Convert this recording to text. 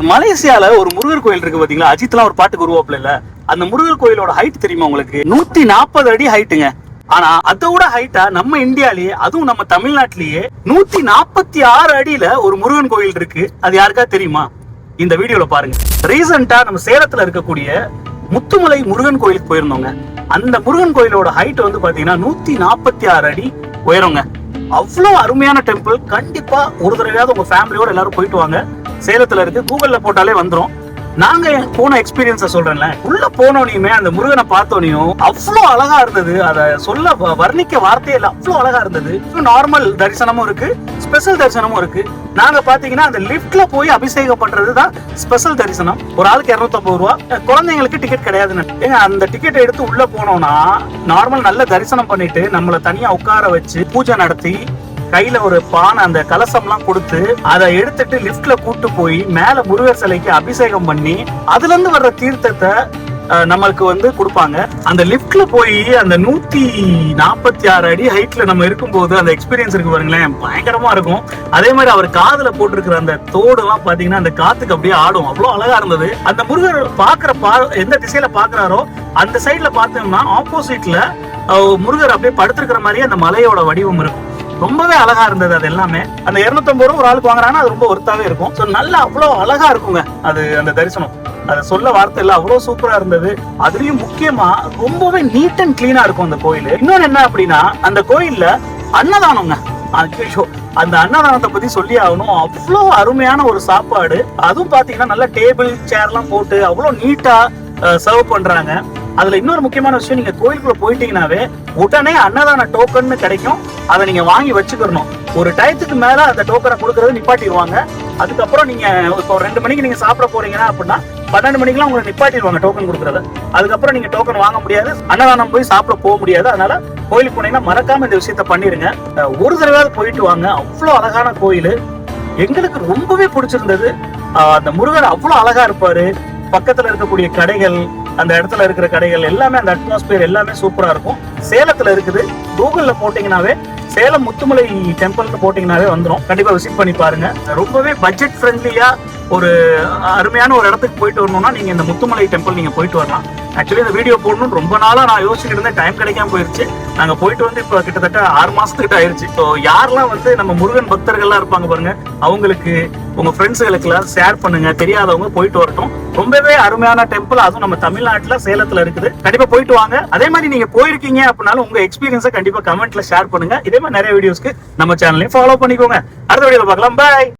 மலேசியால ஒரு முருகர் கோயில் இருக்கு பாத்தீங்களா, அஜித்லாம் ஒரு பாட்டுக்கு உருவாப்புல இல்ல, அந்த முருகர் கோயிலோட ஹைட் தெரியுமா உங்களுக்கு? 140 அடி ஹைட்டுங்க. ஆனா அதோட ஹைட்டா நம்ம இந்தியாலேயே, அதுவும் நம்ம தமிழ்நாட்டிலேயே 146 அடியில ஒரு முருகன் கோயில் இருக்கு. அது யாருக்கா தெரியுமா? இந்த வீடியோல பாருங்க. ரீசெண்டா நம்ம சேலத்துல இருக்கக்கூடிய முத்துமலை முருகன் கோயிலுக்கு போயிருந்தோங்க. அந்த முருகன் கோயிலோட ஹைட் வந்து பாத்தீங்கன்னா 146 அடி உயரங்க. அவ்வளவு அருமையான டெம்பிள். கண்டிப்பா ஒரு தடவையாவது உங்க ஃபேமிலியோட எல்லாரும் போயிட்டு வாங்க. சேலத்துல இருக்கு, கூகுள்ல போட்டாலே வந்துரும். நாங்க போன எக்ஸ்பீரியன்ஸ சொல்றேன்ல, உள்ள போனோனையுமே அந்த முருகனை பார்த்தோனையும் அவ்வளவு அழகா இருந்தது. அதை சொல்ல வர்ணிக்க வார்த்தையே இல்ல, அவ்வளவு அழகா இருந்தது. நார்மல் தரிசனமும் இருக்கு, ஸ்பெஷல் தரிசனமும் இருக்கு. நாங்க பாத்தீங்கன்னா அந்த லிப்ட்ல போய் அபிஷேகம் பண்றதுதான் ஸ்பெஷல் தரிசனம். ஒரு ஆளுக்கு 250 ரூபா. குழந்தைங்களுக்கு டிக்கெட் கிடையாதுன்னு. ஏங்க அந்த டிக்கெட் எடுத்து உள்ள போனோம்னா நார்மல் நல்ல தரிசனம் பண்ணிட்டு நம்மள தனியா உட்கார வச்சு பூஜை நடத்தி கையில ஒரு பானை, அந்த கலசம் எல்லாம் கொடுத்து அதை எடுத்துட்டு லிப்ட்ல கூட்டு போய் மேல முருகர் சிலைக்கு அபிஷேகம் பண்ணி அதுல இருந்து வர்ற தீர்த்தத்தை நம்மளுக்கு வந்து கொடுப்பாங்க. அந்த லிப்ட்ல போய் அந்த 146 அடி ஹைட்ல நம்ம இருக்கும்போது அந்த எக்ஸ்பீரியன்ஸ் இருக்கு பாருங்களேன், பயங்கரமா இருக்கும். அதே மாதிரி அவர் காதுல போட்டிருக்கிற அந்த தோடு எல்லாம் பாத்தீங்கன்னா அந்த காத்துக்கு அப்படியே ஆடும். அவ்வளவு அழகா இருந்தது. அந்த முருகர் எந்த திசையில பாக்குறாரோ அந்த சைட்ல பாத்தோம்னா ஆப்போசிட்ல முருகர் அப்படியே படுத்திருக்கிற மாதிரி அந்த மலையோட வடிவம் இருக்கும். ரொம்பவே அழகா இருந்தது. அது எல்லாமே அந்த 250 ரூபா ஒரு ஆளுக்கு வாங்குறாங்கன்னா அது ரொம்ப ஒர்த்தாவே இருக்கும். ஸோ நல்லா அவ்வளவு அழகா இருக்குங்க அது அந்த தரிசனம். அதை சொல்ல வார்த்தை இல்ல, அவ்வளவு சூப்பரா இருந்தது. அதுலயும் முக்கியமா ரொம்பவே நீட் அண்ட் கிளீனா இருக்கும் அந்த கோயில். இன்னொன்னு என்ன அப்படின்னா, அந்த கோயில்ல அன்னதானம்ங்க. அந்த அன்னதானத்தை பத்தி சொல்லி ஆகணும். அவ்வளவு அருமையான ஒரு சாப்பாடு. அதுவும் பாத்தீங்கன்னா நல்ல டேபிள் சேர் எல்லாம் போட்டு அவ்வளவு நீட்டா சர்வ் பண்றாங்க. அதுல இன்னொரு முக்கியமான விஷயம், நீங்க கோயிலுக்குள்ள போயிட்டீங்கன்னாவே உடனே அன்னதான டோக்கன் கிடைக்கும். அதை நீங்க வாங்கி வச்சுக்கணும். ஒரு டயத்துக்கு மேல அந்த டோக்கனை கொடுக்கறது நிப்பாட்டிடுவாங்க. அதுக்கப்புறம் நீங்க இப்போ 2 மணிக்கு நீங்க சாப்பிட போறீங்கன்னா அப்படின்னா 12 மணிக்கெல்லாம் உங்களை நிப்பாட்டிடுவாங்க டோக்கன் கொடுக்கறத. அதுக்கப்புறம் நீங்க டோக்கன் வாங்க முடியாது, அன்னதானம் போய் சாப்பிட போக முடியாது. அதனால கோயிலுக்கு போனீங்கன்னா மறக்காம இந்த விஷயத்த பண்ணிருங்க. ஒரு தடவையாவது போயிட்டு வாங்க. அவ்வளவு அழகான கோயில். எங்களுக்கு ரொம்பவே பிடிச்சிருந்தது. அந்த முருகர் அவ்வளவு அழகா இருப்பாரு. பக்கத்துல இருக்கக்கூடிய கடைகள், அந்த இடத்துல இருக்கிற கடைகள் எல்லாமே, அந்த அட்மாஸ்பியர் எல்லாமே சூப்பரா இருக்கும். சேலத்துல இருக்குது. கூகுள்ல போட்டீங்கன்னாவே சேலம் முத்துமலை டெம்பிள்னு போட்டீங்கன்னாவே வந்துடும். கண்டிப்பா விசிட் பண்ணி பாருங்க. ரொம்பவே பட்ஜெட் ஃப்ரெண்ட்லியா ஒரு அருமையான ஒரு இடத்துக்கு போயிட்டு வரணும்னா நீங்க இந்த முத்துமலை டெம்பிள் நீங்க போயிட்டு வரலாம். ஆக்சுவலி இந்த வீடியோ போடணும்னு ரொம்ப நாளா நான் யோசிச்சுட்டு இருந்தேன், டைம் கிடைக்காம போயிருச்சு. நாங்க போயிட்டு வந்து இப்ப கிட்டத்தட்ட 6 மாசத்துக்கிட்ட ஆயிருச்சு. ஸோ யாரெல்லாம் வந்து நம்ம முருகன் பக்தர்கள்லாம் இருப்பாங்க பாருங்க, அவங்களுக்கு உங்க ஃப்ரெண்ட்ஸுகளுக்கு எல்லாம் ஷேர் பண்ணுங்க. தெரியாதவங்க போயிட்டு வரட்டும். ரொம்பவே அருமையான டெம்பிள். அதுவும் நம்ம தமிழ்நாட்டுல சேலத்துல இருக்குது. கண்டிப்பா போயிட்டு வாங்க. அதே மாதிரி நீங்க போயிருக்கீங்க அப்படின்னாலும் உங்க எக்ஸ்பீரியன்ஸை கண்டிப்பா கமெண்ட்ல ஷேர் பண்ணுங்க. இதே மாதிரி நிறைய வீடியோஸ்க்கு நம்ம சேனலையும் ஃபாலோ பண்ணிக்கோங்க. அடுத்த வீடியோல பார்க்கலாம். பாய்.